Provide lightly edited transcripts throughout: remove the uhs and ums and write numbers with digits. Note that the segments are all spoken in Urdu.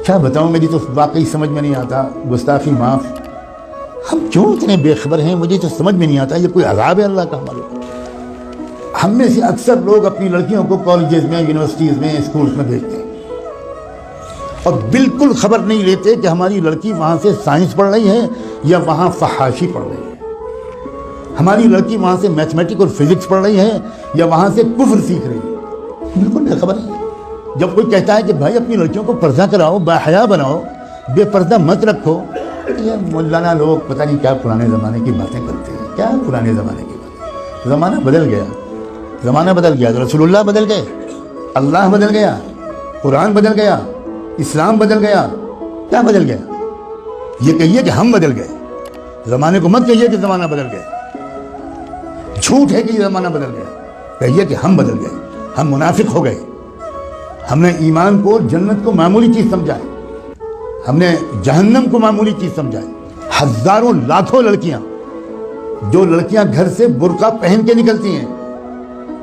کیا بتاؤں، میری تو واقعی سمجھ میں نہیں آتا، گستاخی معاف، ہم کیوں اتنے بے خبر ہیں، مجھے تو سمجھ میں نہیں آتا، یہ کوئی عذاب ہے اللہ کا ہمارے اوپر۔ ہم میں سے اکثر لوگ اپنی لڑکیوں کو کالجز میں، یونیورسٹیز میں، اسکولز میں بھیجتے ہیں اور بالکل خبر نہیں لیتے کہ ہماری لڑکی وہاں سے سائنس پڑھ رہی ہے یا وہاں فحاشی پڑھ رہی ہے، ہماری لڑکی وہاں سے میتھمیٹک اور فزکس پڑھ رہی ہے یا وہاں سے کفر سیکھ رہی ہے، بالکل بے خبر ہے۔ جب کوئی کہتا ہے کہ بھائی اپنی لڑکیوں کو پردہ کراؤ، باحیا بناؤ، بے پردہ مت رکھو، یہ مولانا لوگ پتہ نہیں کیا پرانے زمانے کی باتیں کرتے ہیں، کیا پرانے زمانے کی باتیں، زمانہ بدل گیا، زمانہ بدل گیا، رسول اللہ بدل گئے، اللہ بدل گیا، قرآن بدل گیا، اسلام بدل گیا، کیا بدل گیا؟ یہ کہیے کہ ہم بدل گئے، زمانے کو مت کہیے کہ زمانہ بدل گیا، جھوٹ ہے کہ یہ زمانہ بدل گیا، کہیے کہ ہم بدل گئے، ہم منافق ہو گئے، ہم نے ایمان کو، جنت کو معمولی چیز سمجھا ہے، ہم نے جہنم کو معمولی چیز سمجھا ہے۔ ہزاروں لاکھوں لڑکیاں، جو لڑکیاں گھر سے برقع پہن کے نکلتی ہیں،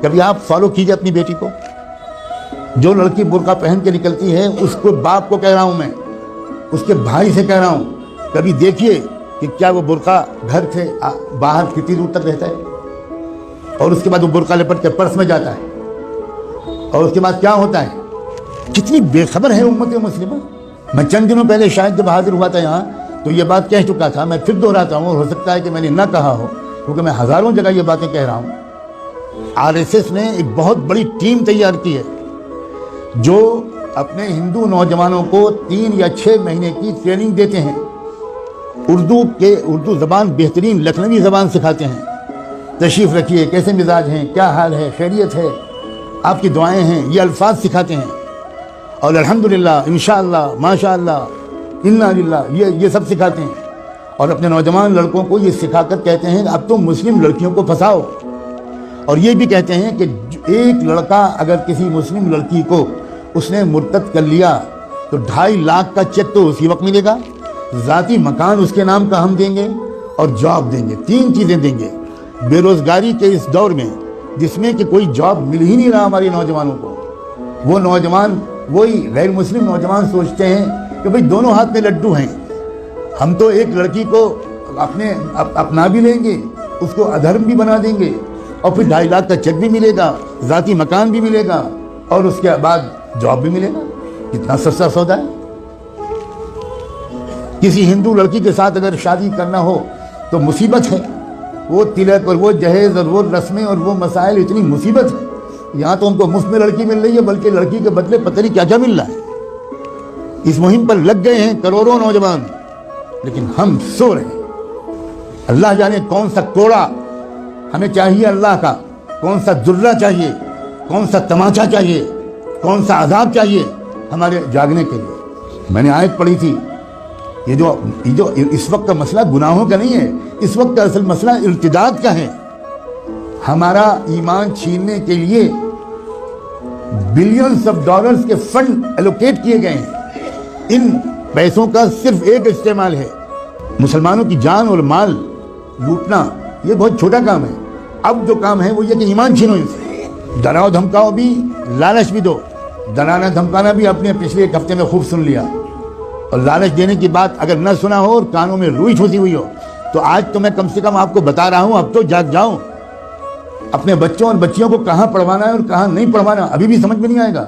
کبھی آپ فالو کیجئے اپنی بیٹی کو، جو لڑکی برقع پہن کے نکلتی ہے، اس کو باپ کو کہہ رہا ہوں میں، اس کے بھائی سے کہہ رہا ہوں، کبھی دیکھیے کہ کیا وہ برقع گھر سے باہر کتنی دور تک رہتا ہے، اور اس کے بعد وہ برقع لپٹ کے پرس میں جاتا ہے، اور اس کے بعد کیا ہوتا ہے، کتنی بے خبر ہے امت مسلمہ۔ میں چند دنوں پہلے شاید جب حاضر ہوا تھا یہاں تو یہ بات کہہ چکا تھا، میں پھر دہراتا ہوں، اور ہو سکتا ہے کہ میں نے نہ کہا ہو کیونکہ میں ہزاروں جگہ یہ باتیں کہہ رہا ہوں۔ RSS نے ایک بہت بڑی ٹیم تیار کی ہے جو اپنے ہندو نوجوانوں کو 3 یا 6 مہینے کی ٹریننگ دیتے ہیں، اردو زبان بہترین لکھنوی زبان سکھاتے ہیں، تشریف رکھیے، کیسے مزاج ہیں، کیا حال ہے، خیریت ہے، آپ کی دعائیں ہیں، یہ الفاظ سکھاتے ہیں، اور الحمدللہ، انشاءاللہ، ماشاءاللہ، انا للہ، یہ سب سکھاتے ہیں، اور اپنے نوجوان لڑکوں کو یہ سکھا کر کہتے ہیں اب تم مسلم لڑکیوں کو پھنساؤ، اور یہ بھی کہتے ہیں کہ ایک لڑکا اگر کسی مسلم لڑکی کو اس نے مرتد کر لیا تو 2.5 لاکھ کا چیک تو اسی وقت ملے گا، ذاتی مکان اس کے نام کا ہم دیں گے، اور جاب دیں گے، 3 چیزیں دیں گے۔ بے روزگاری کے اس دور میں جس میں کہ کوئی جاب مل ہی نہیں رہا ہمارے نوجوانوں کو، وہ نوجوان، وہی غیر مسلم نوجوان سوچتے ہیں کہ بھئی دونوں ہاتھ میں لڈو ہیں، ہم تو ایک لڑکی کو اپنا بھی لیں گے، اس کو ادھرم بھی بنا دیں گے، اور پھر 2.5 لاکھ کا چیک بھی ملے گا، ذاتی مکان بھی ملے گا، اور اس کے بعد جاب بھی ملے گا۔ کتنا سستا سودا ہے۔ کسی ہندو لڑکی کے ساتھ اگر شادی کرنا ہو تو مصیبت ہے، وہ تلک اور وہ جہیز اور وہ رسمیں اور وہ مسائل، اتنی مصیبت ہے۔ یہاں تو ان کو مفت میں لڑکی مل رہی ہے، بلکہ لڑکی کے بدلے پتہ نہیں کیا کیا مل رہا ہے۔ اس مہم پر لگ گئے ہیں کروڑوں نوجوان، لیکن ہم سو رہے ہیں۔ اللہ جانے کون سا کوڑا ہمیں چاہیے اللہ کا، کون سا درہ چاہیے، کون سا تماچا چاہیے، کون سا عذاب چاہیے ہمارے جاگنے کے لیے۔ میں نے آیت پڑھی تھی، یہ جو اس وقت کا مسئلہ گناہوں کا نہیں ہے، اس وقت کا اصل مسئلہ ارتداد کا ہے۔ ہمارا ایمان چھیننے کے لیے بلینز آف ڈالرز کے فنڈ ایلوکیٹ کیے گئے ہیں، ان پیسوں کا صرف ایک استعمال ہے، مسلمانوں کی جان اور مال لوٹنا۔ یہ بہت چھوٹا کام ہے، اب جو کام ہے وہ یہ کہ ایمان چھینو ان سے، ڈراؤ دھمکاؤ بھی، لالچ بھی دو۔ ڈرانا دھمکانا بھی آپ نے پچھلے 1 ہفتے میں خوب سن لیا، اور لالچ دینے کی بات اگر نہ سنا ہو اور کانوں میں روئی ٹھوسی ہوئی ہو تو آج تو میں کم سے کم آپ کو بتا رہا ہوں، اب تو جاگ جاؤ۔ اپنے بچوں اور بچیوں کو کہاں پڑھوانا ہے اور کہاں نہیں پڑھوانا ابھی بھی سمجھ میں نہیں آئے گا۔